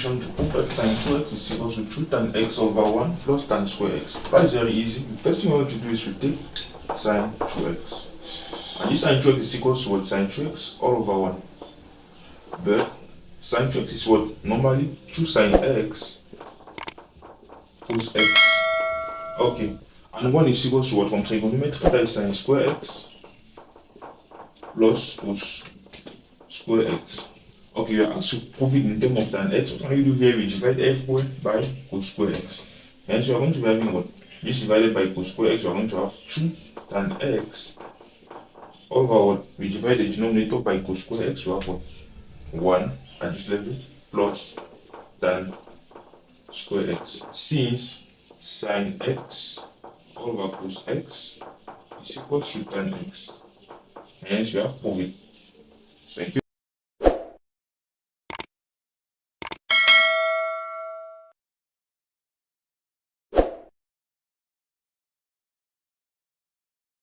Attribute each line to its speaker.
Speaker 1: solution to prove that sin 2x is equal to 2 tan x over 1 plus tan square x. That is very easy. The first thing you want to do is to take sin 2x. And this sin 2x is equal to what? Sin 2x all over 1. But sin 2x is what? Normally 2 sin x plus x. Okay. And 1 is equal to what? From trigonometry, that is sin square x plus cos square x. Okay, you are asked to prove it in terms of tan x. What can you do here? We divide f squared by cos square x. Hence, you are going to be having what? This divided by cos square x, you are going to have 2 tan x over what? We divide the denominator by cos square x, you have what? 1 at this level plus tan square x. Since sin x over cos x is equal to tan x. Hence, you have proved it.